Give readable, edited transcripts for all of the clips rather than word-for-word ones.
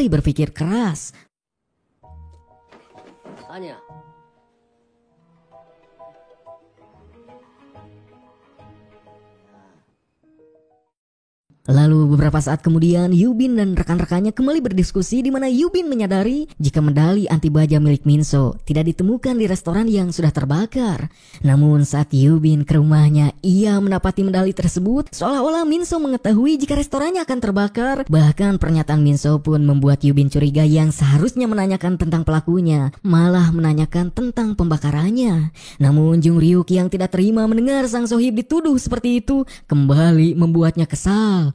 mulai berpikir keras. Anya. Lalu beberapa saat kemudian Yubin dan rekan-rekannya kembali berdiskusi di mana Yubin menyadari jika medali anti baja milik Minso tidak ditemukan di restoran yang sudah terbakar. Namun saat Yubin ke rumahnya, ia mendapati medali tersebut seolah-olah Minso mengetahui jika restorannya akan terbakar. Bahkan pernyataan Minso pun membuat Yubin curiga yang seharusnya menanyakan tentang pelakunya, malah menanyakan tentang pembakarannya. Namun Jung Ryuk yang tidak terima mendengar sang sohib dituduh seperti itu kembali membuatnya kesal.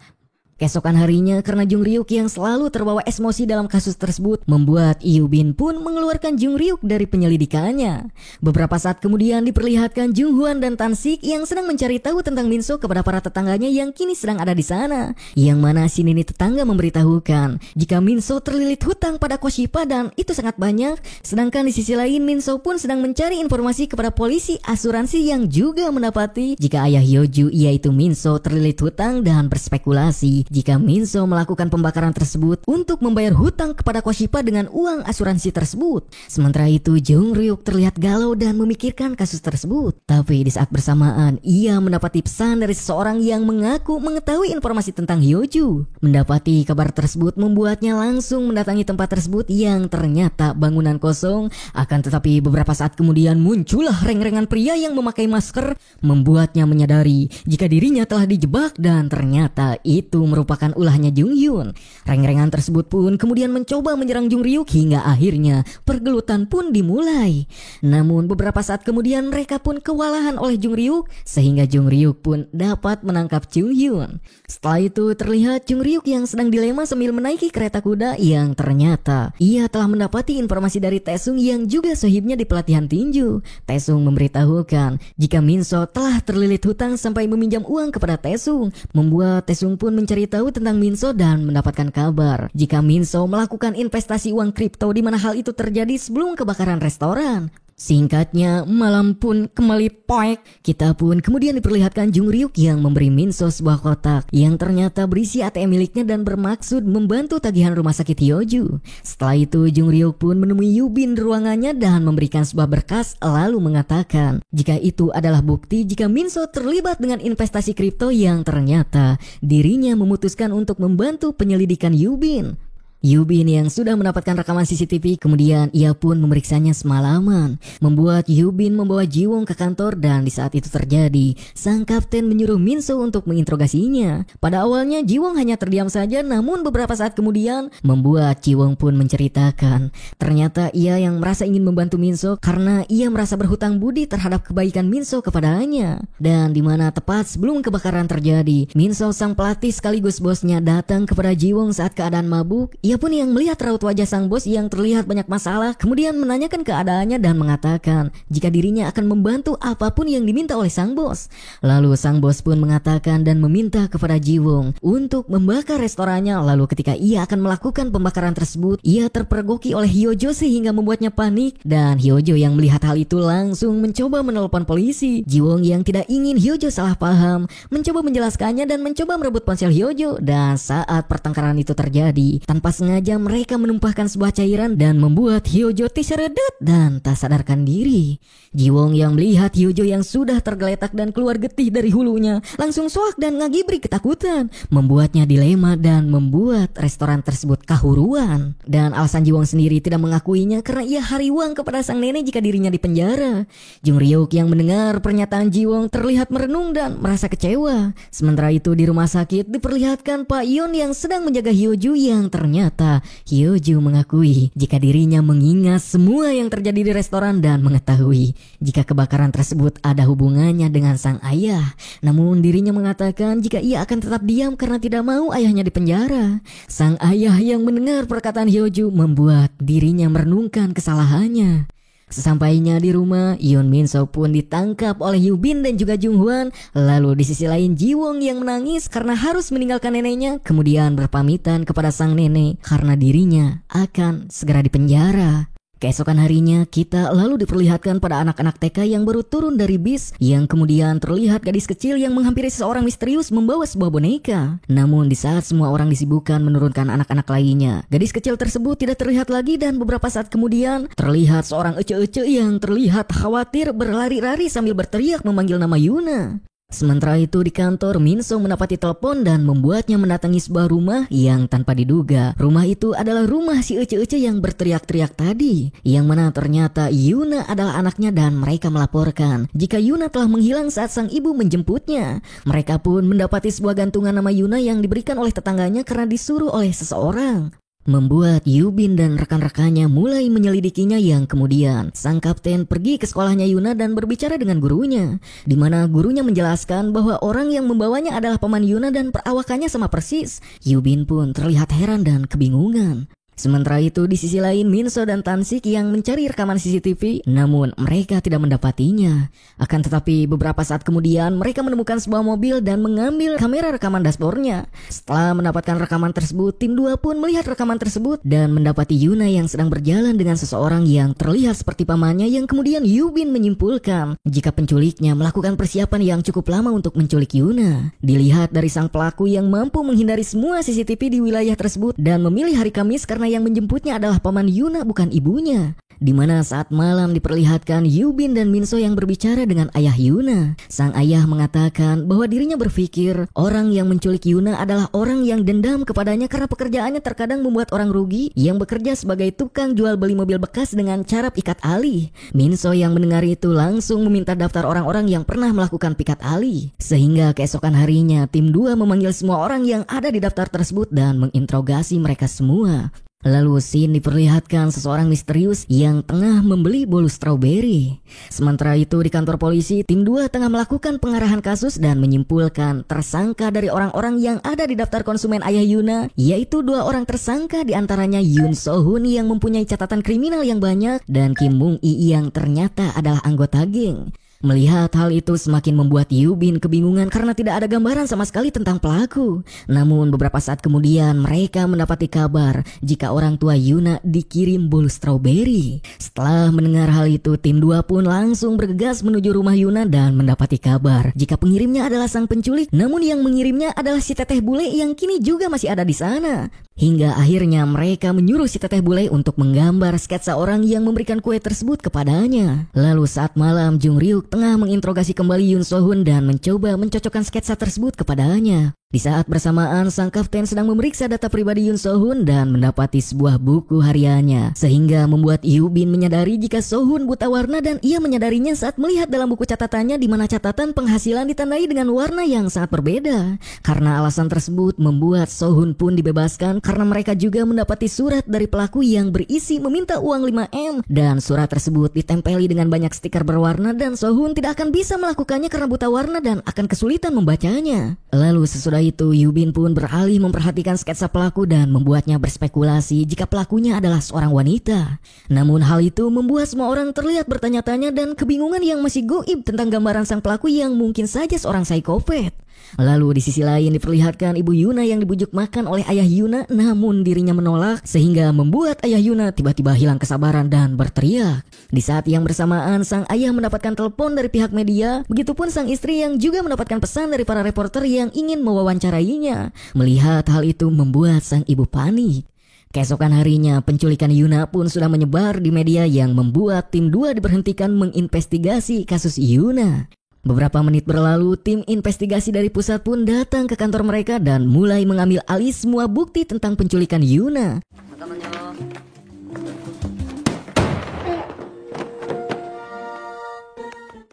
Keesokan harinya, karena Jung Ryuk yang selalu terbawa emosi dalam kasus tersebut, membuat Yubin pun mengeluarkan Jung Ryuk dari penyelidikannya. Beberapa saat kemudian diperlihatkan Jung Hwan dan Tan Sik yang sedang mencari tahu tentang Minso kepada para tetangganya yang kini sedang ada di sana. Yang mana si nini tetangga memberitahukan jika Minso terlilit hutang pada Koshipa dan itu sangat banyak. Sedangkan di sisi lain Minso pun sedang mencari informasi kepada polisi asuransi yang juga mendapati jika ayah Hyoju yaitu Minso terlilit hutang dan berspekulasi jika Minso melakukan pembakaran tersebut untuk membayar hutang kepada Koshipa dengan uang asuransi tersebut. Sementara itu Jung Ryuk terlihat galau dan memikirkan kasus tersebut. Tapi di saat bersamaan ia mendapati pesan dari seseorang yang mengaku mengetahui informasi tentang Hyoju. Mendapati kabar tersebut membuatnya langsung mendatangi tempat tersebut yang ternyata bangunan kosong. Akan tetapi beberapa saat kemudian muncullah reng-rengan pria yang memakai masker, membuatnya menyadari jika dirinya telah dijebak dan ternyata itu merupakan ulahnya Jung Hyun. Reng-rengan tersebut pun kemudian mencoba menyerang Jung Ryuk hingga akhirnya pergelutan pun dimulai. Namun beberapa saat kemudian mereka pun kewalahan oleh Jung Ryuk sehingga Jung Ryuk pun dapat menangkap Jung Hyun. Setelah itu terlihat Jung Ryuk yang sedang dilema sambil menaiki kereta kuda yang ternyata ia telah mendapati informasi dari Taesung yang juga sohibnya di pelatihan tinju. Taesung memberitahukan jika Minso telah terlilit hutang sampai meminjam uang kepada Taesung, membuat Taesung pun mencari tahu tentang Minso dan mendapatkan kabar jika Minso melakukan investasi uang kripto di mana hal itu terjadi sebelum kebakaran restoran. Singkatnya, malam pun kembali poek. Kita pun kemudian diperlihatkan Jung Ryuk yang memberi Minso sebuah kotak yang ternyata berisi ATM miliknya dan bermaksud membantu tagihan rumah sakit Hyoju. Setelah itu Jung Ryuk pun menemui Yubin di ruangannya dan memberikan sebuah berkas lalu mengatakan jika itu adalah bukti jika Minso terlibat dengan investasi kripto yang ternyata dirinya memutuskan untuk membantu penyelidikan Yubin. Yubin yang sudah mendapatkan rekaman CCTV kemudian ia pun memeriksanya semalaman, membuat Yubin membawa Jiwon ke kantor dan di saat itu terjadi sang kapten menyuruh Minso untuk menginterogasinya. Pada awalnya Jiwon hanya terdiam saja, namun beberapa saat kemudian membuat Jiwon pun menceritakan ternyata ia yang merasa ingin membantu Minso karena ia merasa berhutang budi terhadap kebaikan Minso kepadanya. Dan di mana tepat sebelum kebakaran terjadi, Minso sang pelatih sekaligus bosnya datang kepada Jiwon saat keadaan mabuk. Ia pun yang melihat raut wajah sang bos yang terlihat banyak masalah kemudian menanyakan keadaannya dan mengatakan jika dirinya akan membantu apapun yang diminta oleh sang bos. Lalu sang bos pun mengatakan dan meminta kepada Jiwon untuk membakar restorannya. Lalu ketika ia akan melakukan pembakaran tersebut, ia terpergoki oleh Hyojo sehingga membuatnya panik dan Hyojo yang melihat hal itu langsung mencoba menelpon polisi. Jiwon yang tidak ingin Hyojo salah paham mencoba menjelaskannya dan mencoba merebut ponsel Hyojo. Dan saat pertengkaran itu terjadi, tanpa sengaja mereka menumpahkan sebuah cairan dan membuat Hyojo terseredet dan tak sadarkan diri. Jiwon yang melihat Hyojo yang sudah tergeletak dan keluar getih dari hulunya langsung soak dan ngagibri ketakutan, membuatnya dilema dan membuat restoran tersebut kahuruan. Dan alasan Jiwon sendiri tidak mengakuinya karena ia hariwang kepada sang nenek jika dirinya dipenjara. Jung Ryuk yang mendengar pernyataan Jiwon terlihat merenung dan merasa kecewa. Sementara itu di rumah sakit diperlihatkan Pak Yeon yang sedang menjaga Hyojo yang ternyata Hyojo mengakui jika dirinya mengingat semua yang terjadi di restoran dan mengetahui jika kebakaran tersebut ada hubungannya dengan sang ayah. Namun dirinya mengatakan jika ia akan tetap diam karena tidak mau ayahnya dipenjara. Sang ayah yang mendengar perkataan Hyojo membuat dirinya merenungkan kesalahannya. Sesampainya di rumah, Yeon Minso pun ditangkap oleh Yubin dan juga Jung Hwan. Lalu di sisi lain Jiwon yang menangis karena harus meninggalkan neneknya, kemudian berpamitan kepada sang nenek karena dirinya akan segera dipenjara. Keesokan harinya, kita lalu diperlihatkan pada anak-anak TK yang baru turun dari bis, yang kemudian terlihat gadis kecil yang menghampiri seseorang misterius membawa sebuah boneka. Namun di saat semua orang disibukkan menurunkan anak-anak lainnya, gadis kecil tersebut tidak terlihat lagi dan beberapa saat kemudian terlihat seorang ece-ece yang terlihat khawatir berlari-lari sambil berteriak memanggil nama Yuna. Sementara itu di kantor, Minso mendapati telepon dan membuatnya mendatangi sebuah rumah yang tanpa diduga rumah itu adalah rumah si ece-ece yang berteriak-teriak tadi, yang mana ternyata Yuna adalah anaknya dan mereka melaporkan jika Yuna telah menghilang saat sang ibu menjemputnya. Mereka pun mendapati sebuah gantungan nama Yuna yang diberikan oleh tetangganya karena disuruh oleh seseorang. Membuat Yubin dan rekan-rekannya mulai menyelidikinya, yang kemudian sang kapten pergi ke sekolahnya Yuna dan berbicara dengan gurunya, di mana gurunya menjelaskan bahwa orang yang membawanya adalah paman Yuna dan perawakannya sama persis. Yubin pun terlihat heran dan kebingungan. Sementara itu di sisi lain, Minso dan Tansik yang mencari rekaman CCTV, namun mereka tidak mendapatinya. Akan tetapi beberapa saat kemudian mereka menemukan sebuah mobil dan mengambil kamera rekaman dashboardnya. Setelah mendapatkan rekaman tersebut, tim 2 pun melihat rekaman tersebut dan mendapati Yuna yang sedang berjalan dengan seseorang yang terlihat seperti pamannya, yang kemudian Yubin menyimpulkan jika penculiknya melakukan persiapan yang cukup lama untuk menculik Yuna. Dilihat dari sang pelaku yang mampu menghindari semua CCTV di wilayah tersebut dan memilih hari Kamis karena yang menjemputnya adalah paman Yuna bukan ibunya. Di mana saat malam diperlihatkan Yubin dan Minso yang berbicara dengan ayah Yuna. Sang ayah mengatakan bahwa dirinya berpikir orang yang menculik Yuna adalah orang yang dendam kepadanya karena pekerjaannya terkadang membuat orang rugi yang bekerja sebagai tukang jual beli mobil bekas dengan cara pikat alih. Minso yang mendengar itu langsung meminta daftar orang-orang yang pernah melakukan pikat alih. Sehingga keesokan harinya tim 2 memanggil semua orang yang ada di daftar tersebut dan menginterogasi mereka semua. Lalu scene diperlihatkan seseorang misterius yang tengah membeli bolu stroberi. Sementara itu di kantor polisi, tim 2 tengah melakukan pengarahan kasus dan menyimpulkan tersangka dari orang-orang yang ada di daftar konsumen ayah Yuna, yaitu 2 orang tersangka, diantaranya Yoon So-hun yang mempunyai catatan kriminal yang banyak dan Kim Mung-i yang ternyata adalah anggota geng. Melihat hal itu semakin membuat Yubin kebingungan karena tidak ada gambaran sama sekali tentang pelaku. Namun beberapa saat kemudian mereka mendapati kabar jika orang tua Yuna dikirim bolu stroberi. Setelah mendengar hal itu, tim 2 pun langsung bergegas menuju rumah Yuna dan mendapati kabar jika pengirimnya adalah sang penculik, namun yang mengirimnya adalah si teteh bule yang kini juga masih ada di sana. Hingga akhirnya mereka menyuruh si teteh bule untuk menggambar sketsa orang yang memberikan kue tersebut kepadanya. Lalu saat malam, Jung Ryuk tengah menginterogasi kembali Yoon So-hun dan mencoba mencocokkan sketsa tersebut kepadanya. Di saat bersamaan, sang kapten sedang memeriksa data pribadi Yoon So-hun dan mendapati sebuah buku hariannya, sehingga membuat Yubin menyadari jika So-hun buta warna dan ia menyadarinya saat melihat dalam buku catatannya di mana catatan penghasilan ditandai dengan warna yang sangat berbeda. Karena alasan tersebut membuat So-hun pun dibebaskan karena mereka juga mendapati surat dari pelaku yang berisi meminta uang 5M dan surat tersebut ditempeli dengan banyak stiker berwarna dan So-hun tidak akan bisa melakukannya karena buta warna dan akan kesulitan membacanya. Lalu sesudah itu Yubin pun beralih memperhatikan sketsa pelaku dan membuatnya berspekulasi jika pelakunya adalah seorang wanita. Namun hal itu membuat semua orang terlihat bertanya-tanya dan kebingungan yang masih goib tentang gambaran sang pelaku yang mungkin saja seorang psikopat. Lalu di sisi lain diperlihatkan ibu Yuna yang dibujuk makan oleh ayah Yuna, namun dirinya menolak sehingga membuat ayah Yuna tiba-tiba hilang kesabaran dan berteriak. Di saat yang bersamaan sang ayah mendapatkan telepon dari pihak media, begitupun sang istri yang juga mendapatkan pesan dari para reporter yang ingin mewawancarainya. Melihat hal itu membuat sang ibu panik. Keesokan harinya penculikan Yuna pun sudah menyebar di media yang membuat tim 2 diberhentikan menginvestigasi kasus Yuna. Beberapa menit berlalu, tim investigasi dari pusat pun datang ke kantor mereka dan mulai mengambil alih semua bukti tentang penculikan Yuna.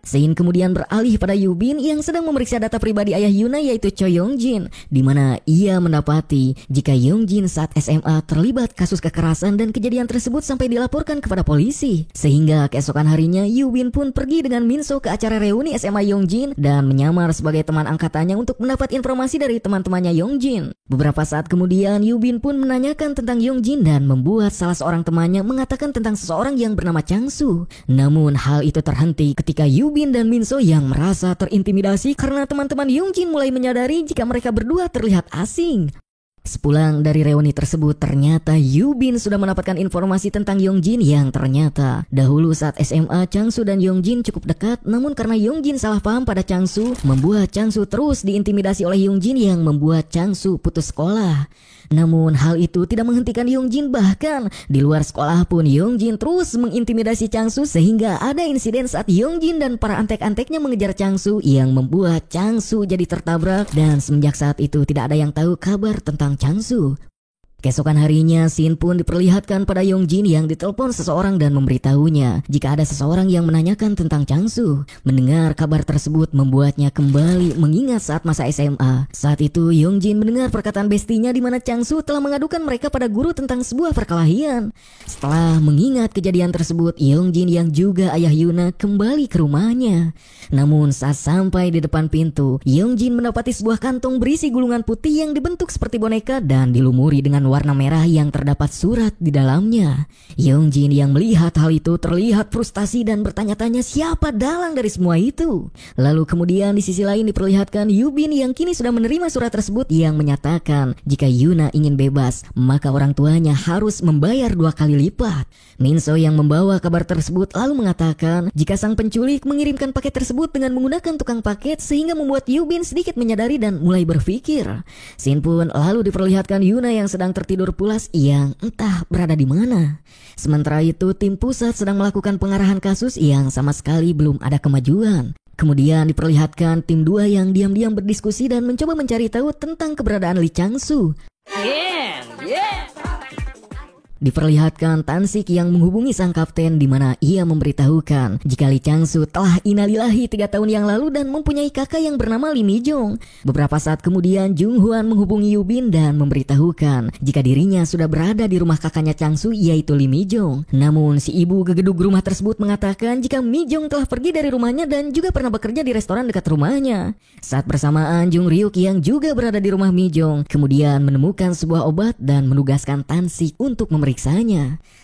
Scene kemudian beralih pada Yubin yang sedang memeriksa data pribadi ayah Yuna yaitu Choi Yongjin, di mana ia mendapati jika Yongjin saat SMA terlibat kasus kekerasan dan kejadian tersebut sampai dilaporkan kepada polisi. Sehingga keesokan harinya Yubin pun pergi dengan Minso ke acara reuni SMA Yongjin dan menyamar sebagai teman angkatannya untuk mendapat informasi dari teman-temannya Yongjin. Beberapa saat kemudian Yubin pun menanyakan tentang Yongjin dan membuat salah seorang temannya mengatakan tentang seseorang yang bernama Changsu. Namun hal itu terhenti ketika Yubin dan Minso yang merasa terintimidasi karena teman-teman Yongjin mulai menyadari jika mereka berdua terlihat asing. Sepulang dari reuni tersebut, ternyata Yubin sudah mendapatkan informasi tentang Yongjin yang ternyata dahulu saat SMA Changsu dan Yongjin cukup dekat, namun karena Yongjin salah paham pada Changsu, membuat Changsu terus diintimidasi oleh Yongjin yang membuat Changsu putus sekolah. Namun hal itu tidak menghentikan Yongjin, bahkan di luar sekolah pun Yongjin terus mengintimidasi Changsu sehingga ada insiden saat Yongjin dan para antek-anteknya mengejar Changsu yang membuat Changsu jadi tertabrak dan semenjak saat itu tidak ada yang tahu kabar tentang Changsu. Keesokan harinya, Shin pun diperlihatkan pada Yongjin yang ditelepon seseorang dan memberitahunya jika ada seseorang yang menanyakan tentang Changsu. Mendengar kabar tersebut membuatnya kembali mengingat saat masa SMA. Saat itu Yongjin mendengar perkataan bestinya di mana Changsu telah mengadukan mereka pada guru tentang sebuah perkelahian. Setelah mengingat kejadian tersebut, Yongjin yang juga ayah Yuna kembali ke rumahnya. Namun saat sampai di depan pintu, Yongjin mendapati sebuah kantong berisi gulungan putih yang dibentuk seperti boneka dan dilumuri dengan warna merah yang terdapat surat di dalamnya. Yongjin yang melihat hal itu terlihat frustasi dan bertanya-tanya siapa dalang dari semua itu. Lalu kemudian di sisi lain diperlihatkan Yubin yang kini sudah menerima surat tersebut yang menyatakan jika Yuna ingin bebas, maka orang tuanya harus membayar 2 kali lipat. Minso yang membawa kabar tersebut lalu mengatakan jika sang penculik mengirimkan paket tersebut dengan menggunakan tukang paket sehingga membuat Yubin sedikit menyadari dan mulai berpikir. Shin pun lalu diperlihatkan Yuna yang sedang tertidur pulas yang entah berada di mana. Sementara itu tim pusat sedang melakukan pengarahan kasus yang sama sekali belum ada kemajuan. Kemudian diperlihatkan tim 2 yang diam-diam berdiskusi dan mencoba mencari tahu tentang keberadaan Lee Changsu. Diperlihatkan Tansik yang menghubungi sang kapten di mana ia memberitahukan jika Lee Changsu telah innalillahi 3 tahun yang lalu dan mempunyai kakak yang bernama Lee Mi-jong. Beberapa saat kemudian Jung Hwan menghubungi Yubin dan memberitahukan jika dirinya sudah berada di rumah kakaknya Changsu yaitu Lee Mi-jong. Namun si ibu gegedug rumah tersebut mengatakan jika Mi-jong telah pergi dari rumahnya dan juga pernah bekerja di restoran dekat rumahnya. Saat bersamaan Jung Ryuk yang juga berada di rumah Mi-jong kemudian menemukan sebuah obat dan menugaskan Tansik untuk memeriksanya.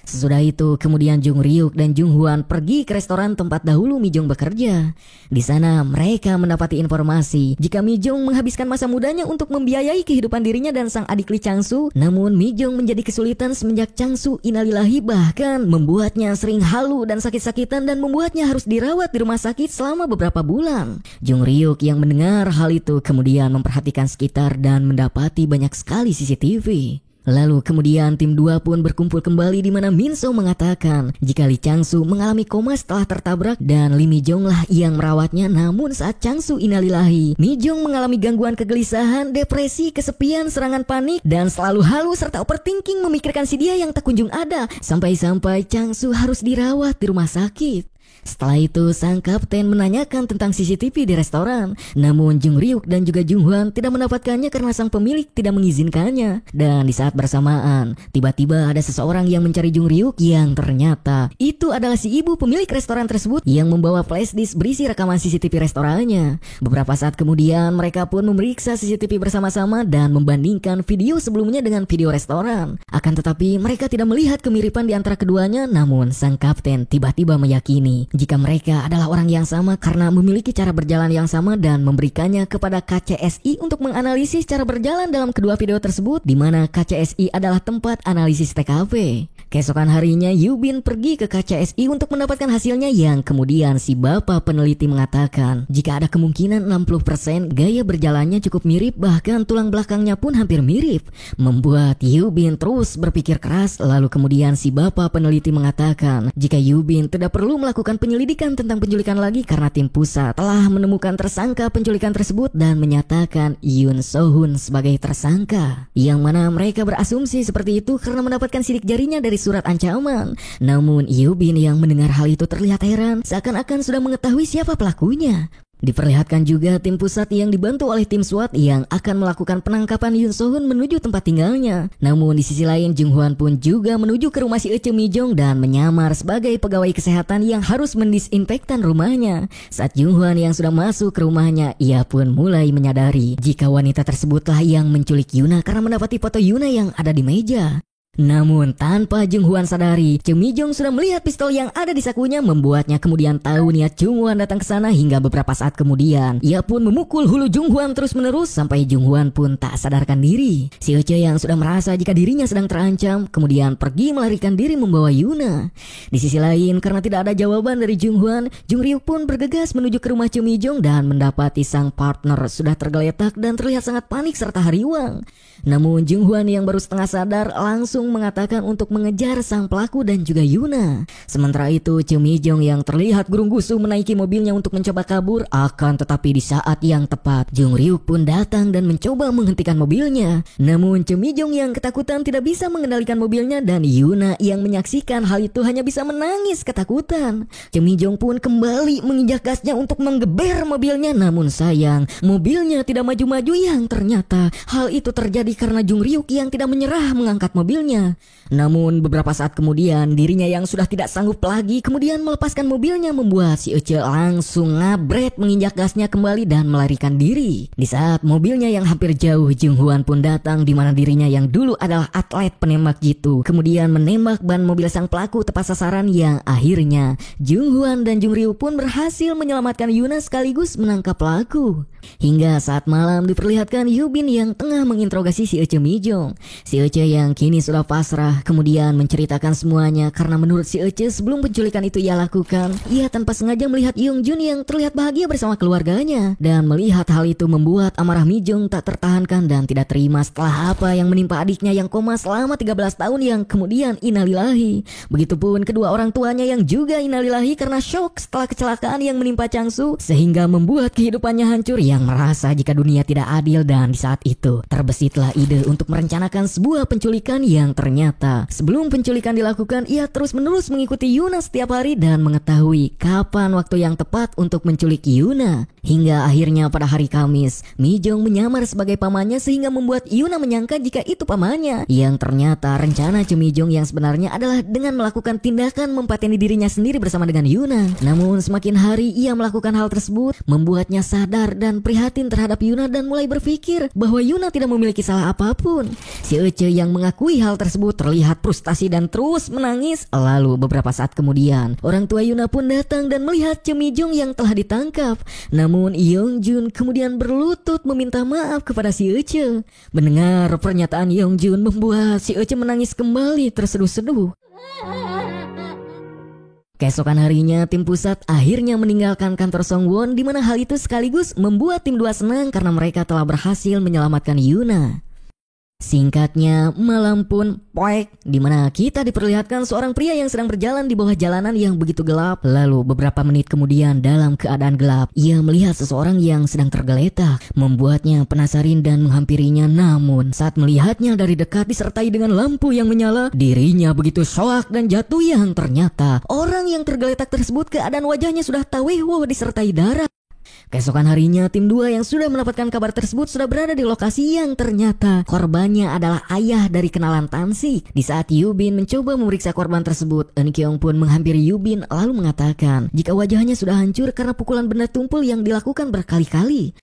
Sesudah itu kemudian Jung Ryuk dan Jung Hwan pergi ke restoran tempat dahulu Mi-jong bekerja. Di sana mereka mendapati informasi jika Mi-jong menghabiskan masa mudanya untuk membiayai kehidupan dirinya dan sang adik Lee Changsu. Namun Mi-jong menjadi kesulitan semenjak Changsu innalillahi, bahkan membuatnya sering halu dan sakit-sakitan dan membuatnya harus dirawat di rumah sakit selama beberapa bulan. Jung Ryuk yang mendengar hal itu kemudian memperhatikan sekitar dan mendapati banyak sekali CCTV. Lalu kemudian tim 2 pun berkumpul kembali di mana Minso mengatakan jika Lee Changsu mengalami koma setelah tertabrak dan Lee Mi-jong lah yang merawatnya. Namun saat Changsu innalillahi, Mi-jong mengalami gangguan kegelisahan, depresi, kesepian, serangan panik dan selalu halu serta overthinking memikirkan si dia yang tak kunjung ada. Sampai-sampai Changsu harus dirawat di rumah sakit. Setelah itu sang kapten menanyakan tentang CCTV di restoran. Namun Jung Ryuk dan juga Jung Hwan tidak mendapatkannya karena sang pemilik tidak mengizinkannya. Dan di saat bersamaan tiba-tiba ada seseorang yang mencari Jung Ryuk yang ternyata itu adalah si ibu pemilik restoran tersebut yang membawa flashdisk berisi rekaman CCTV restorannya. Beberapa saat kemudian mereka pun memeriksa CCTV bersama-sama dan membandingkan video sebelumnya dengan video restoran. Akan tetapi mereka tidak melihat kemiripan di antara keduanya. Namun sang kapten tiba-tiba meyakini jika mereka adalah orang yang sama karena memiliki cara berjalan yang sama dan memberikannya kepada KCSI untuk menganalisis cara berjalan dalam kedua video tersebut, di mana KCSI adalah tempat analisis TKP. Keesokan harinya Yubin pergi ke KCSI untuk mendapatkan hasilnya yang kemudian si bapak peneliti mengatakan jika ada kemungkinan 60% gaya berjalannya cukup mirip, bahkan tulang belakangnya pun hampir mirip. Membuat Yubin terus berpikir keras. Lalu kemudian si bapak peneliti mengatakan jika Yubin tidak perlu melakukan penyelidikan tentang penculikan lagi karena tim pusat telah menemukan tersangka penculikan tersebut dan menyatakan Yoon So-hun sebagai tersangka. Yang mana mereka berasumsi seperti itu karena mendapatkan sidik jarinya dari surat ancaman. Namun Yubin yang mendengar hal itu terlihat heran, seakan-akan sudah mengetahui siapa pelakunya. Diperlihatkan juga tim pusat yang dibantu oleh tim SWAT yang akan melakukan penangkapan Yoon So-hun menuju tempat tinggalnya. Namun di sisi lain Jung Hwan pun juga menuju ke rumah si Ece Mi-jong dan menyamar sebagai pegawai kesehatan yang harus mendisinfektan rumahnya. Saat Jung Hwan yang sudah masuk ke rumahnya, ia pun mulai menyadari jika wanita tersebutlah yang menculik Yuna karena mendapati foto Yuna yang ada di meja. Namun tanpa Jung Hwan sadari, Choi Mi-jong sudah melihat pistol yang ada di sakunya, membuatnya kemudian tahu niat Jung Hwan datang ke sana. Hingga beberapa saat kemudian ia pun memukul hulu Jung Hwan terus menerus sampai Jung Hwan pun tak sadarkan diri. Si Ece yang sudah merasa jika dirinya sedang terancam kemudian pergi melarikan diri membawa Yuna. Di sisi lain, karena tidak ada jawaban dari Jung Hwan, Jung Ryuk pun bergegas menuju ke rumah Choi Mi-jong dan mendapati sang partner sudah tergeletak dan terlihat sangat panik serta hariwang. Namun Jung Hwan yang baru setengah sadar langsung mengatakan untuk mengejar sang pelaku dan juga Yuna. Sementara itu Choi Mi-jong yang terlihat gurung-gusu menaiki mobilnya untuk mencoba kabur, akan tetapi di saat yang tepat Jung Ryuk pun datang dan mencoba menghentikan mobilnya. Namun Choi Mi-jong yang ketakutan tidak bisa mengendalikan mobilnya dan Yuna yang menyaksikan hal itu hanya bisa menangis ketakutan. Choi Mi-jong pun kembali menginjak gasnya untuk menggeber mobilnya, namun sayang mobilnya tidak maju-maju yang ternyata hal itu terjadi karena Jung Ryuk yang tidak menyerah mengangkat mobilnya. Namun beberapa saat kemudian dirinya yang sudah tidak sanggup lagi kemudian melepaskan mobilnya, membuat si Ece langsung ngabret menginjak gasnya kembali dan melarikan diri. Di saat mobilnya yang hampir jauh, Jung Hwan pun datang di mana dirinya yang dulu adalah atlet penembak jitu kemudian menembak ban mobil sang pelaku tepat sasaran, yang akhirnya Jung Hwan dan Jung Ryuk pun berhasil menyelamatkan Yuna sekaligus menangkap pelaku. Hingga saat malam diperlihatkan Yubin yang tengah menginterogasi si Ece Mi-jong. Si Ece yang kini sudah pasrah kemudian menceritakan semuanya karena menurut si Ece sebelum penculikan itu ia lakukan, ia tanpa sengaja melihat Young-jun yang terlihat bahagia bersama keluarganya. Dan melihat hal itu membuat amarah Mi-jong tak tertahankan dan tidak terima setelah apa yang menimpa adiknya yang koma selama 13 tahun yang kemudian innalillahi. Begitupun kedua orang tuanya yang juga innalillahi karena syok setelah kecelakaan yang menimpa Changsu sehingga membuat kehidupannya hancur, yang merasa jika dunia tidak adil. Dan di saat itu terbesitlah ide untuk merencanakan sebuah penculikan yang ternyata sebelum penculikan dilakukan ia terus-menerus mengikuti Yuna setiap hari dan mengetahui kapan waktu yang tepat untuk menculik Yuna. Hingga akhirnya pada hari Kamis, Mi-jong menyamar sebagai pamannya sehingga membuat Yuna menyangka jika itu pamannya. Yang ternyata rencana Choi Mi-jong yang sebenarnya adalah dengan melakukan tindakan mempateni dirinya sendiri bersama dengan Yuna. Namun semakin hari ia melakukan hal tersebut membuatnya sadar dan prihatin terhadap Yuna dan mulai berpikir bahwa Yuna tidak memiliki salah apapun. Si Ece yang mengakui hal tersebut terlihat frustasi dan terus menangis. Lalu beberapa saat kemudian orang tua Yuna pun datang dan melihat Choi Mi-jong yang telah ditangkap. Namun Young-jun kemudian berlutut meminta maaf kepada si Ece. Mendengar pernyataan Young-jun membuat si Ece menangis kembali terseduh-seduh. Keesokan harinya tim pusat akhirnya meninggalkan kantor Songwon, di mana hal itu sekaligus membuat tim 2 senang karena mereka telah berhasil menyelamatkan Yuna. Singkatnya, malam pun poek, di mana kita diperlihatkan seorang pria yang sedang berjalan di bawah jalanan yang begitu gelap. Lalu beberapa menit kemudian dalam keadaan gelap, ia melihat seseorang yang sedang tergeletak, membuatnya penasaran dan menghampirinya. Namun saat melihatnya dari dekat disertai dengan lampu yang menyala, dirinya begitu shock dan jatuh, yang ternyata orang yang tergeletak tersebut keadaan wajahnya sudah tawewo disertai darah. Keesokan harinya tim 2 yang sudah mendapatkan kabar tersebut sudah berada di lokasi, yang ternyata korbannya adalah ayah dari kenalan Tansik. Di saat Yubin mencoba memeriksa korban tersebut, Eun Kyung pun menghampiri Yubin lalu mengatakan jika wajahnya sudah hancur karena pukulan benda tumpul yang dilakukan berkali-kali.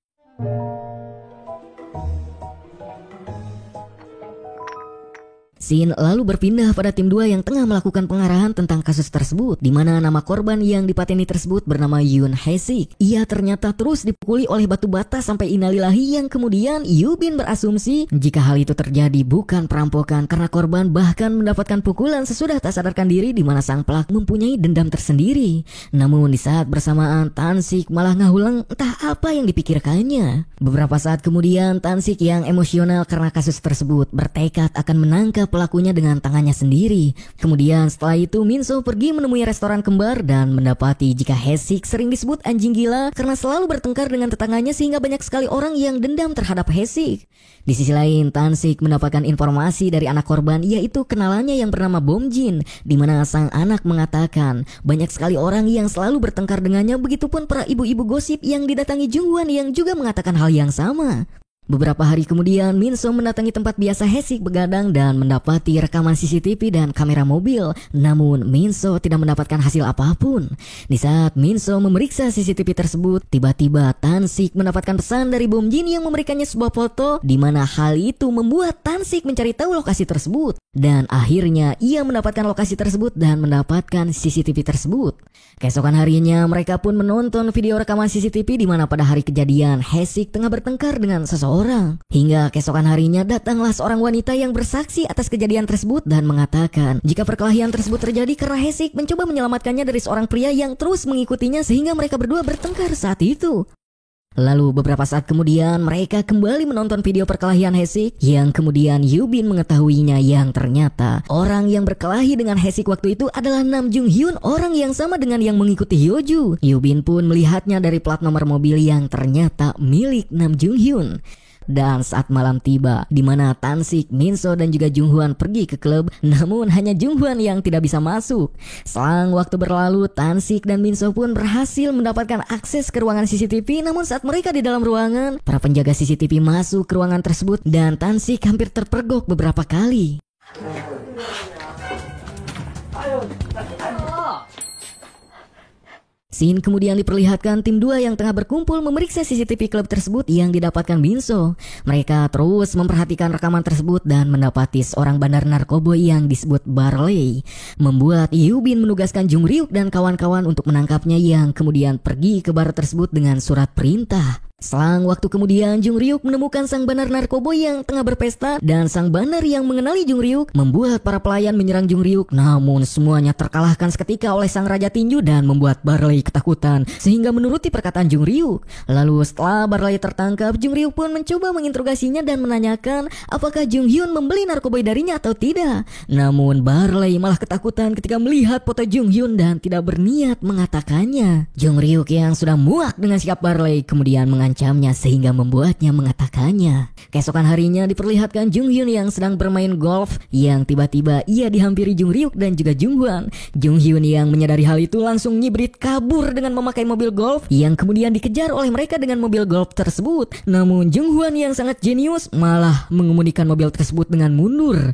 Scene lalu berpindah pada tim 2 yang tengah melakukan pengarahan tentang kasus tersebut, di mana nama korban yang dipateni tersebut bernama Yoon Hae-sik. Ia ternyata terus dipukuli oleh batu bata sampai innalillahi, yang kemudian Yubin berasumsi jika hal itu terjadi bukan perampokan karena korban bahkan mendapatkan pukulan sesudah tak sadarkan diri, di mana sang pelaku mempunyai dendam tersendiri. Namun di saat bersamaan Tansik malah ngahulang entah apa yang dipikirkannya. Beberapa saat kemudian Tansik yang emosional karena kasus tersebut bertekad akan menangkap pelakunya dengan tangannya sendiri. Kemudian setelah itu Minso pergi menemui restoran kembar dan mendapati jika Hae-sik sering disebut anjing gila karena selalu bertengkar dengan tetangganya sehingga banyak sekali orang yang dendam terhadap Hae-sik. Di sisi lain Tansik mendapatkan informasi dari anak korban, yaitu kenalannya yang bernama Bomjin, di mana sang anak mengatakan banyak sekali orang yang selalu bertengkar dengannya, begitupun para ibu-ibu gosip yang didatangi Jung Hwan yang juga mengatakan hal yang sama. Beberapa hari kemudian Minso mendatangi tempat biasa Hae-sik begadang dan mendapati rekaman CCTV dan kamera mobil. Namun Minso tidak mendapatkan hasil apapun. Di saat Minso memeriksa CCTV tersebut, tiba-tiba Tansik mendapatkan pesan dari Bomjin yang memberikannya sebuah foto, di mana hal itu membuat Tansik mencari tahu lokasi tersebut. Dan akhirnya ia mendapatkan lokasi tersebut dan mendapatkan CCTV tersebut. Keesokan harinya mereka pun menonton video rekaman CCTV di mana pada hari kejadian Haesick tengah bertengkar dengan seseorang. Hingga keesokan harinya datanglah seorang wanita yang bersaksi atas kejadian tersebut dan mengatakan jika perkelahian tersebut terjadi karena Haesick mencoba menyelamatkannya dari seorang pria yang terus mengikutinya sehingga mereka berdua bertengkar saat itu. Lalu beberapa saat kemudian mereka kembali menonton video perkelahian Haesick yang kemudian Yubin mengetahuinya yang ternyata orang yang berkelahi dengan Haesick waktu itu adalah Nam Jung Hyun, orang yang sama dengan yang mengikuti Hyoju. Yubin pun melihatnya dari plat nomor mobil yang ternyata milik Nam Jung Hyun. Dan saat malam tiba, di mana Tansik, Minso dan juga Jung Hwan pergi ke klub, namun hanya Jung Hwan yang tidak bisa masuk. Selang waktu berlalu, Tansik dan Minso pun berhasil mendapatkan akses ke ruangan CCTV. Namun saat mereka di dalam ruangan, para penjaga CCTV masuk ke ruangan tersebut dan Tansik hampir terpergok beberapa kali. Scene kemudian diperlihatkan tim 2 yang tengah berkumpul memeriksa CCTV klub tersebut yang didapatkan Minso. Mereka terus memperhatikan rekaman tersebut dan mendapati seorang bandar narkoba yang disebut Barley. Membuat Yubin menugaskan Jung Ryuk dan kawan-kawan untuk menangkapnya yang kemudian pergi ke bar tersebut dengan surat perintah. Selang waktu kemudian Jung Ryuk menemukan sang bandar narkoba yang tengah berpesta dan sang bandar yang mengenali Jung Ryuk membuat para pelayan menyerang Jung Ryuk, namun semuanya terkalahkan seketika oleh sang raja tinju dan membuat Barley ketakutan sehingga menuruti perkataan Jung Ryuk. Lalu setelah Barley tertangkap, Jung Ryuk pun mencoba menginterogasinya dan menanyakan apakah Jung Hyun membeli narkoba darinya atau tidak. Namun Barley malah ketakutan ketika melihat foto Jung Hyun dan tidak berniat mengatakannya. Jung Ryuk yang sudah muak dengan sikap Barley kemudian mengancamnya sehingga membuatnya mengatakannya. Keesokan harinya diperlihatkan Jung Hyun yang sedang bermain golf yang tiba-tiba ia dihampiri Jung Ryuk dan juga Jung Hwan. Jung Hyun yang menyadari hal itu langsung nyibrit kabur dengan memakai mobil golf yang kemudian dikejar oleh mereka dengan mobil golf tersebut. Namun Jung Hwan yang sangat jenius malah mengemudikan mobil tersebut dengan mundur.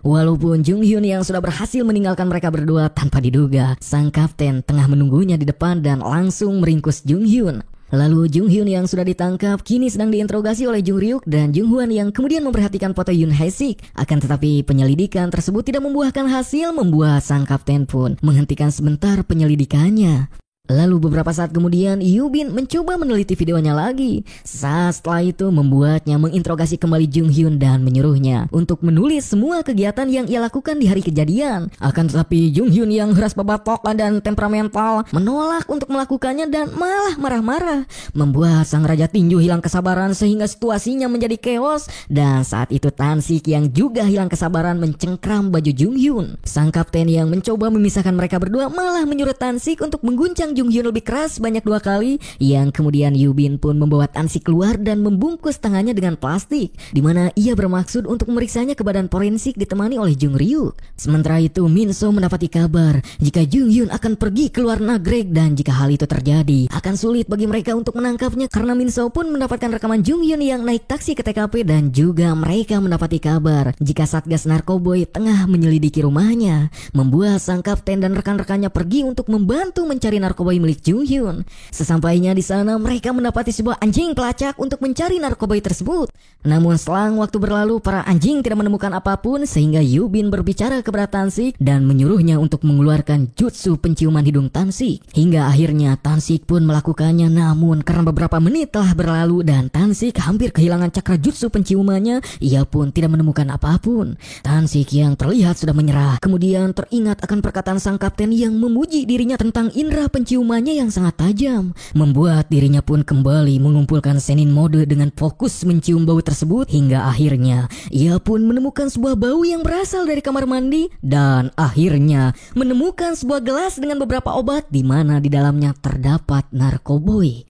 Walaupun Jung Hyun yang sudah berhasil meninggalkan mereka berdua tanpa diduga, sang kapten tengah menunggunya di depan dan langsung meringkus Jung Hyun. Lalu Jung Hyun yang sudah ditangkap kini sedang diinterogasi oleh Jung Ryuk dan Jung Hwan yang kemudian memperhatikan foto Yoon Haesick. Akan tetapi penyelidikan tersebut tidak membuahkan hasil, membuat sang kapten pun menghentikan sebentar penyelidikannya. Lalu beberapa saat kemudian Yubin mencoba meneliti videonya lagi. Setelah itu membuatnya menginterogasi kembali Jung Hyun dan menyuruhnya untuk menulis semua kegiatan yang ia lakukan di hari kejadian. Akan tetapi Jung Hyun yang keras babatok dan temperamental menolak untuk melakukannya dan malah marah-marah, membuat sang raja tinju hilang kesabaran sehingga situasinya menjadi chaos. Dan saat itu Tansik yang juga hilang kesabaran mencengkram baju Jung Hyun. Sang kapten yang mencoba memisahkan mereka berdua malah menyuruh Tansik untuk mengguncang Jung Hyun lebih keras banyak 2 kali, yang kemudian Yubin pun membawa Tansik keluar dan membungkus tangannya dengan plastik, di mana ia bermaksud untuk memeriksanya ke badan forensik ditemani oleh Jung Ryuk. Sementara itu Minso mendapati kabar jika Jung Hyun akan pergi ke luar negeri dan jika hal itu terjadi akan sulit bagi mereka untuk menangkapnya karena Minso pun mendapatkan rekaman Jung Hyun yang naik taksi ke TKP dan juga mereka mendapati kabar jika Satgas Narkoboy tengah menyelidiki rumahnya, membuat sang kapten dan rekan-rekannya pergi untuk membantu mencari narkoboy milik Jung Hyun. Sesampainya di sana mereka mendapati sebuah anjing pelacak untuk mencari narkoboy tersebut. Namun selang waktu berlalu para anjing tidak menemukan apapun sehingga Yubin berbicara kepada Tansik dan menyuruhnya untuk mengeluarkan jutsu penciuman hidung Tansik. Hingga akhirnya Tansik pun melakukannya, namun karena beberapa menit telah berlalu dan Tansik hampir kehilangan cakra jutsu penciumannya, ia pun tidak menemukan apapun. Tansik yang terlihat sudah menyerah kemudian teringat akan perkataan sang kapten yang memuji dirinya tentang indera penciumannya yang sangat tajam, membuat dirinya pun kembali mengumpulkan senin mode dengan fokus mencium bau tersebut. Hingga akhirnya ia pun menemukan sebuah bau yang berasal dari kamar mandi dan akhirnya menemukan sebuah gelas dengan beberapa obat di mana di dalamnya terdapat narkoboy.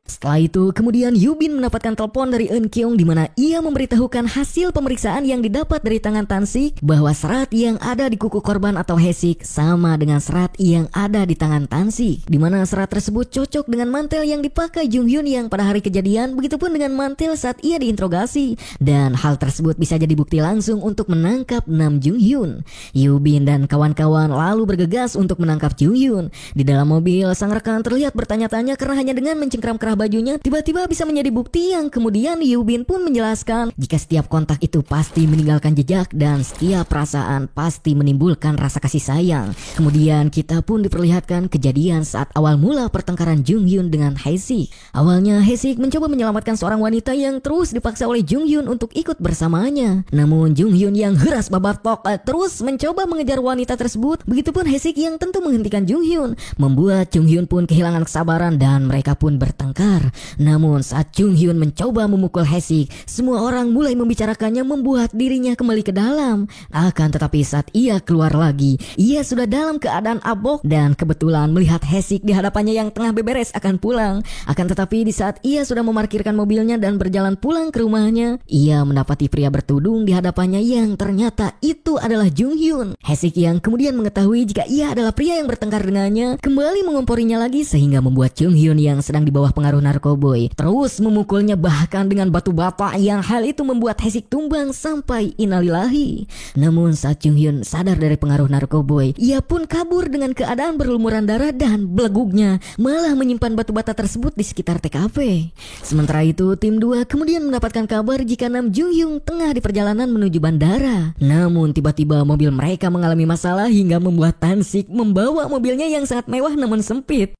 Setelah itu kemudian Yubin mendapatkan telepon dari Eun Kyung di mana ia memberitahukan hasil pemeriksaan yang didapat dari tangan Tansik bahwa serat yang ada di kuku korban atau Haesick sama dengan serat yang ada di tangan Tansik, di mana serat tersebut cocok dengan mantel yang dipakai Jung Hyun yang pada hari kejadian, begitupun dengan mantel saat ia diinterogasi, dan hal tersebut bisa jadi bukti langsung untuk menangkap Nam Jung Hyun. Yubin dan kawan-kawan lalu bergegas untuk menangkap Jung Hyun. Di dalam mobil sang rekan terlihat bertanya-tanya karena hanya dengan mencengkram kerah membelah bajunya tiba-tiba bisa menjadi bukti yang kemudian Yubin pun menjelaskan jika setiap kontak itu pasti meninggalkan jejak dan setiap perasaan pasti menimbulkan rasa kasih sayang. Kemudian kita pun diperlihatkan kejadian saat awal mula pertengkaran Jung Hyun dengan Hae-sik. Awalnya Hae-sik mencoba menyelamatkan seorang wanita yang terus dipaksa oleh Jung Hyun untuk ikut bersamanya. Namun Jung Hyun yang heras babatok terus mencoba mengejar wanita tersebut. Begitupun Hae-sik yang tentu menghentikan Jung Hyun, membuat Jung Hyun pun kehilangan kesabaran dan mereka pun bertengkar. Namun saat Jung Hyun mencoba memukul Hae-sik, semua orang mulai membicarakannya membuat dirinya kembali ke dalam. Akan tetapi saat ia keluar lagi, ia sudah dalam keadaan abok dan kebetulan melihat Hae-sik di hadapannya yang tengah beberes akan pulang. Akan tetapi di saat ia sudah memarkirkan mobilnya dan berjalan pulang ke rumahnya, ia mendapati pria bertudung di hadapannya yang ternyata itu adalah Jung Hyun. Hae-sik yang kemudian mengetahui jika ia adalah pria yang bertengkar dengannya, kembali mengomporinya lagi sehingga membuat Jung Hyun yang sedang di bawah pengaruh narkoboy terus memukulnya bahkan dengan batu bata yang hal itu membuat Hae-sik tumbang sampai innalillahi. Namun saat Jung Hyun sadar dari pengaruh narkoboy, ia pun kabur dengan keadaan berlumuran darah dan belegugnya malah menyimpan batu bata tersebut di sekitar TKP. Sementara itu tim 2 kemudian mendapatkan kabar jika Nam Jung Hyun tengah di perjalanan menuju bandara. Namun tiba-tiba mobil mereka mengalami masalah hingga membuat Tansik membawa mobilnya yang sangat mewah namun sempit.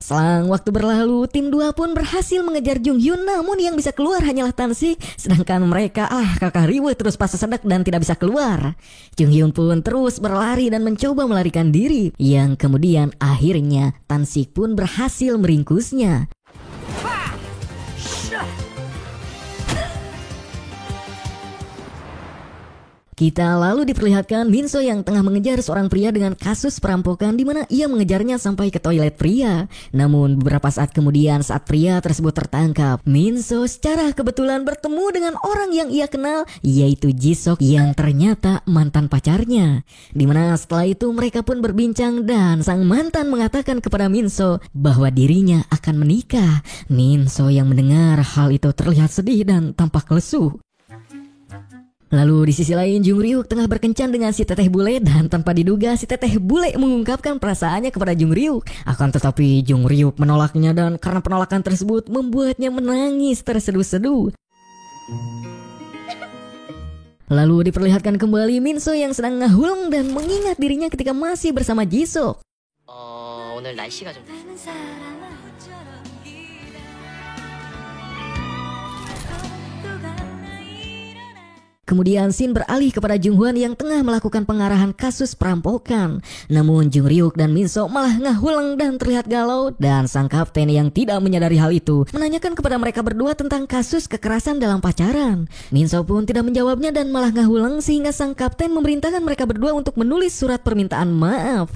Selang waktu berlalu, tim 2 pun berhasil mengejar Jung Hyun, namun yang bisa keluar hanyalah Tansik, sedangkan mereka kakak riweuh terus pas sedak dan tidak bisa keluar. Jung Hyun pun terus berlari dan mencoba melarikan diri, yang kemudian akhirnya Tansik pun berhasil meringkusnya. Kita lalu diperlihatkan Minso yang tengah mengejar seorang pria dengan kasus perampokan di mana ia mengejarnya sampai ke toilet pria. Namun beberapa saat kemudian saat pria tersebut tertangkap, Minso secara kebetulan bertemu dengan orang yang ia kenal, yaitu Jisok yang ternyata mantan pacarnya. Di mana setelah itu mereka pun berbincang dan sang mantan mengatakan kepada Minso bahwa dirinya akan menikah. Minso yang mendengar hal itu terlihat sedih dan tampak lesu. Lalu di sisi lain Jung Ryuk tengah berkencan dengan si teteh bule dan tanpa diduga si teteh bule mengungkapkan perasaannya kepada Jung Ryuk. Akan tetapi Jung Ryuk menolaknya dan karena penolakan tersebut membuatnya menangis terseduh-seduh. Lalu diperlihatkan kembali Minso yang sedang ngahuleng dan mengingat dirinya ketika masih bersama Jisok. 오늘 날씨가 좀 Kemudian scene beralih kepada Jung Hwan yang tengah melakukan pengarahan kasus perampokan. Namun Jung Ryuk dan Minso malah ngahuleng dan terlihat galau, dan sang kapten yang tidak menyadari hal itu menanyakan kepada mereka berdua tentang kasus kekerasan dalam pacaran. Minso pun tidak menjawabnya dan malah ngahuleng sehingga sang kapten memerintahkan mereka berdua untuk menulis surat permintaan maaf.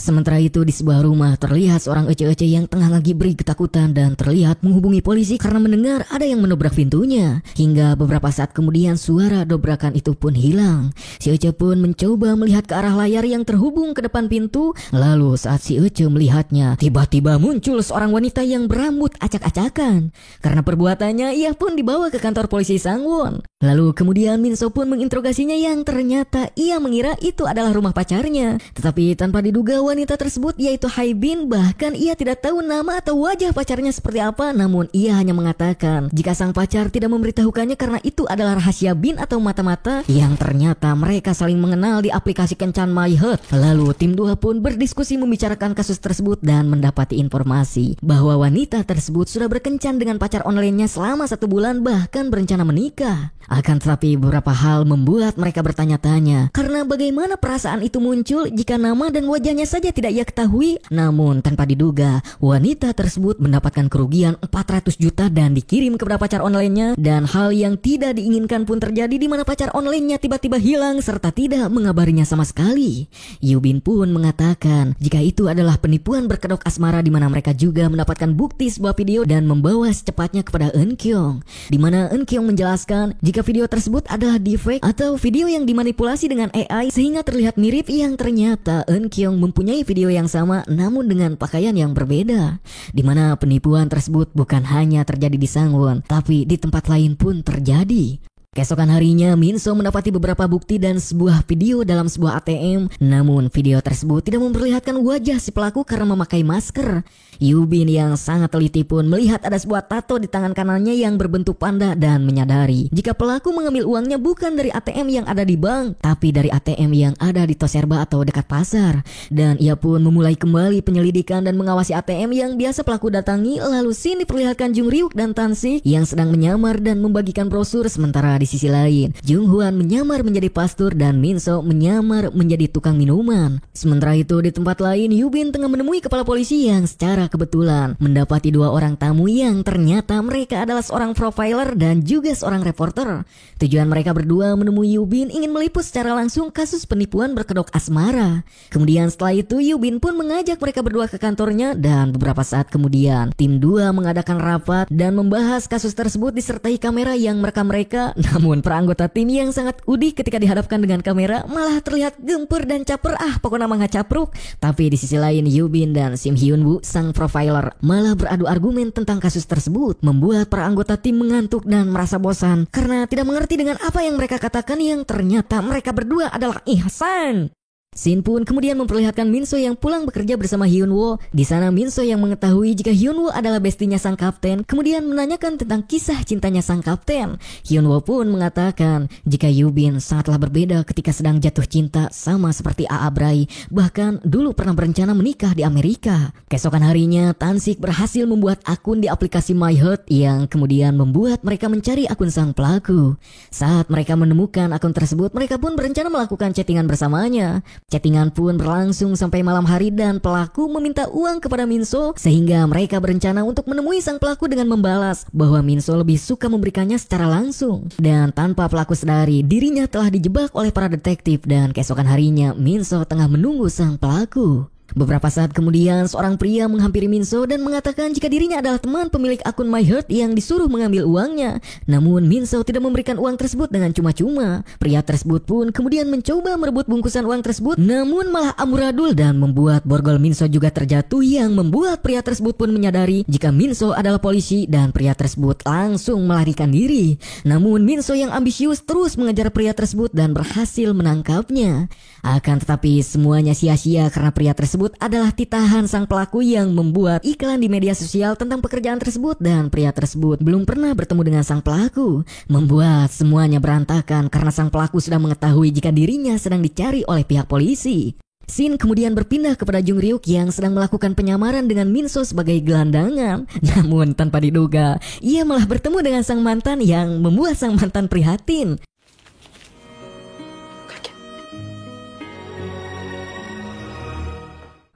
Sementara itu di sebuah rumah terlihat seorang ece-ece yang tengah lagi beri ketakutan dan terlihat menghubungi polisi karena mendengar ada yang mendobrak pintunya. Hingga beberapa saat kemudian suara dobrakan itu pun hilang. Si ece pun mencoba melihat ke arah layar yang terhubung ke depan pintu. Lalu saat si ece melihatnya, tiba-tiba muncul seorang wanita yang berambut acak-acakan. Karena perbuatannya ia pun dibawa ke kantor polisi Sangwon. Lalu kemudian Minso pun menginterogasinya yang ternyata ia mengira itu adalah rumah pacarnya. Tetapi tanpa diduga wanita tersebut yaitu Haibin, bahkan ia tidak tahu nama atau wajah pacarnya seperti apa. Namun ia hanya mengatakan jika sang pacar tidak memberitahukannya karena itu adalah rahasia Bin atau mata-mata, yang ternyata mereka saling mengenal di aplikasi Kencan My Heart. Lalu tim 2 pun berdiskusi membicarakan kasus tersebut dan mendapati informasi bahwa wanita tersebut sudah berkencan dengan pacar online-nya selama 1 bulan, bahkan berencana menikah. Akan tetapi beberapa hal membuat mereka bertanya-tanya karena bagaimana perasaan itu muncul jika nama dan wajahnya saja tidak ia ketahui. Namun tanpa diduga wanita tersebut mendapatkan kerugian 400 juta dan dikirim kepada pacar online-nya, dan hal yang tidak diinginkan pun terjadi di mana pacar online-nya tiba-tiba hilang serta tidak mengabarinya sama sekali. Yubin pun mengatakan jika itu adalah penipuan berkedok asmara, di mana mereka juga mendapatkan bukti sebuah video dan membawa secepatnya kepada Eun Kyung, di mana Eun Kyung menjelaskan jika video tersebut adalah deepfake atau video yang dimanipulasi dengan AI sehingga terlihat mirip, yang ternyata Eun Kyung mempunyai video yang sama namun dengan pakaian yang berbeda, di mana penipuan tersebut bukan hanya terjadi di Sangwon tapi di tempat lain pun terjadi. Keesokan harinya, Minso mendapati beberapa bukti dan sebuah video dalam sebuah ATM. Namun video tersebut tidak memperlihatkan wajah si pelaku karena memakai masker. Yubin yang sangat teliti pun melihat ada sebuah tato di tangan kanannya yang berbentuk panda dan menyadari jika pelaku mengambil uangnya bukan dari ATM yang ada di bank, tapi dari ATM yang ada di Toserba atau dekat pasar. Dan ia pun memulai kembali penyelidikan dan mengawasi ATM yang biasa pelaku datangi. Lalu scene diperlihatkan Jung Ryuk dan Tansik yang sedang menyamar dan membagikan brosur, sementara di sisi lain, Jung Hwan menyamar menjadi pastor dan Minso menyamar menjadi tukang minuman. Sementara itu di tempat lain, Yubin tengah menemui kepala polisi yang secara kebetulan mendapati dua orang tamu yang ternyata mereka adalah seorang profiler dan juga seorang reporter. Tujuan mereka berdua menemui Yubin ingin meliput secara langsung kasus penipuan berkedok asmara. Kemudian setelah itu Yubin pun mengajak mereka berdua ke kantornya dan beberapa saat kemudian tim 2 mengadakan rapat dan membahas kasus tersebut disertai kamera yang merekam mereka. Namun para anggota tim yang sangat udik ketika dihadapkan dengan kamera malah terlihat gempur dan caper, pokoknya mah capruk. Tapi di sisi lain, Yubin dan Sim Hyun Woo sang profiler malah beradu argumen tentang kasus tersebut, membuat para anggota tim mengantuk dan merasa bosan karena tidak mengerti dengan apa yang mereka katakan yang ternyata mereka berdua adalah ihsan. Scene pun kemudian memperlihatkan Minso yang pulang bekerja bersama Hyunwoo. Di sana Minso yang mengetahui jika Hyunwoo adalah bestinya sang kapten kemudian menanyakan tentang kisah cintanya sang kapten. Hyunwoo pun mengatakan jika Yubin sangatlah berbeda ketika sedang jatuh cinta, sama seperti A.A. Bray, bahkan dulu pernah berencana menikah di Amerika. Keesokan harinya Tansik berhasil membuat akun di aplikasi My Heart yang kemudian membuat mereka mencari akun sang pelaku. Saat mereka menemukan akun tersebut, mereka pun berencana melakukan chattingan bersamanya. Chattingan pun berlangsung sampai malam hari dan pelaku meminta uang kepada Minso sehingga mereka berencana untuk menemui sang pelaku dengan membalas bahwa Minso lebih suka memberikannya secara langsung. Dan tanpa pelaku sadari, dirinya telah dijebak oleh para detektif dan keesokan harinya Minso tengah menunggu sang pelaku. Beberapa saat kemudian seorang pria menghampiri Minso dan mengatakan jika dirinya adalah teman pemilik akun My Heart yang disuruh mengambil uangnya. Namun Minso tidak memberikan uang tersebut dengan cuma-cuma. Pria tersebut pun kemudian mencoba merebut bungkusan uang tersebut, namun malah amburadul dan membuat borgol Minso juga terjatuh yang membuat pria tersebut pun menyadari jika Minso adalah polisi dan pria tersebut langsung melarikan diri. Namun Minso yang ambisius terus mengejar pria tersebut dan berhasil menangkapnya. Akan tetapi semuanya sia-sia karena pria tersebut adalah titahan sang pelaku yang membuat iklan di media sosial tentang pekerjaan tersebut dan pria tersebut belum pernah bertemu dengan sang pelaku, membuat semuanya berantakan karena sang pelaku sudah mengetahui jika dirinya sedang dicari oleh pihak polisi. Scene kemudian berpindah kepada Jung Ryuk yang sedang melakukan penyamaran dengan Minso sebagai gelandangan. Namun tanpa diduga, ia malah bertemu dengan sang mantan yang membuat sang mantan prihatin.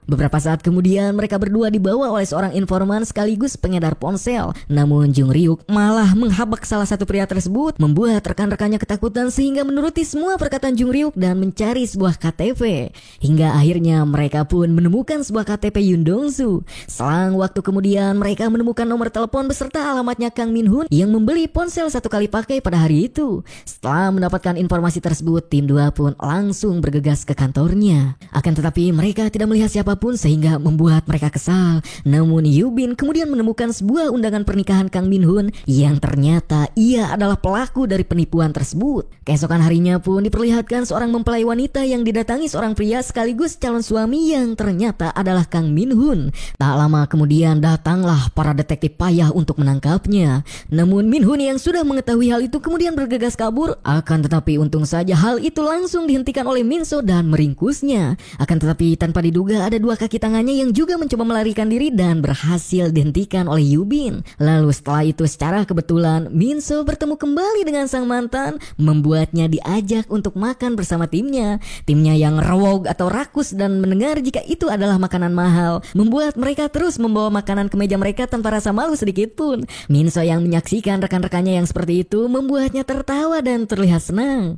Beberapa saat kemudian mereka berdua dibawa oleh seorang informan sekaligus pengedar ponsel. Namun Jung Ryuk malah menghabak salah satu pria tersebut, membuat rekan-rekannya ketakutan sehingga menuruti semua perkataan Jung Ryuk dan mencari sebuah KTP. Hingga akhirnya mereka pun menemukan sebuah KTP Yoon Dong-soo. Selang waktu kemudian mereka menemukan nomor telepon beserta alamatnya Kang Min Hun yang membeli ponsel satu kali pakai pada hari itu. Setelah mendapatkan informasi tersebut, tim 2 pun langsung bergegas ke kantornya. Akan tetapi mereka tidak melihat siapa pun sehingga membuat mereka kesal. Namun Yubin kemudian menemukan sebuah undangan pernikahan Kang Min Hun yang ternyata ia adalah pelaku dari penipuan tersebut. Keesokan harinya pun diperlihatkan seorang mempelai wanita yang didatangi seorang pria sekaligus calon suami yang ternyata adalah Kang Min Hun. Tak lama kemudian datanglah para detektif payah untuk menangkapnya. Namun Min Hun yang sudah mengetahui hal itu kemudian bergegas kabur. Akan tetapi untung saja hal itu langsung dihentikan oleh Minso dan meringkusnya. Akan tetapi tanpa diduga ada dua kaki tangannya yang juga mencoba melarikan diri dan berhasil dihentikan oleh Yubin. Lalu setelah itu secara kebetulan Minso bertemu kembali dengan sang mantan, membuatnya diajak untuk makan bersama timnya. Timnya yang rewog atau rakus dan mendengar jika itu adalah makanan mahal, membuat mereka terus membawa makanan ke meja mereka tanpa rasa malu sedikit pun. Minso yang menyaksikan rekan-rekannya yang seperti itu membuatnya tertawa dan terlihat senang.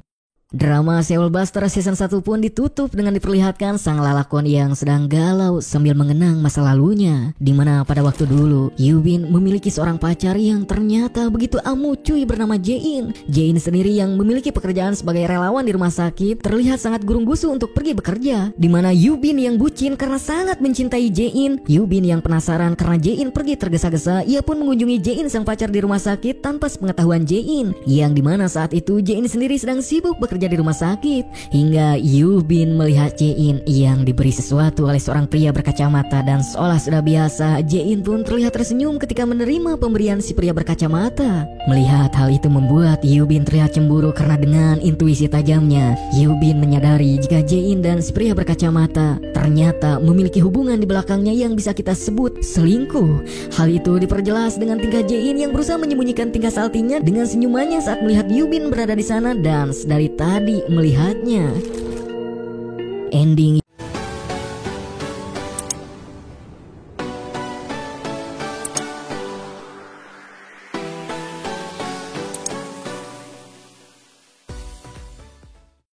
Drama Seoul Buster season 1 pun ditutup dengan diperlihatkan sang lalakon yang sedang galau sambil mengenang masa lalunya, dimana pada waktu dulu Yubin memiliki seorang pacar yang ternyata begitu amucuy bernama Jae-in. Jae-in sendiri yang memiliki pekerjaan sebagai relawan di rumah sakit terlihat sangat gurung-gusu untuk pergi bekerja, dimana Yubin yang bucin karena sangat mencintai Jae-in. Yubin yang penasaran karena Jae-in pergi tergesa-gesa, ia pun mengunjungi Jae-in sang pacar di rumah sakit tanpa sepengetahuan Jae-in, yang dimana saat itu Jae-in sendiri sedang sibuk bekerja di rumah sakit, hingga Yubin melihat Jae-in yang diberi sesuatu oleh seorang pria berkacamata, dan seolah sudah biasa Jae-in pun terlihat tersenyum ketika menerima pemberian si pria berkacamata. Melihat hal itu membuat Yubin terlihat cemburu karena dengan intuisi tajamnya Yubin menyadari jika Jae-in dan si pria berkacamata ternyata memiliki hubungan di belakangnya yang bisa kita sebut selingkuh. Hal itu diperjelas dengan tingkah Jae-in yang berusaha menyembunyikan tingkah saltinya dengan senyumannya saat melihat Yubin berada di sana dan dari tadi melihatnya. Ending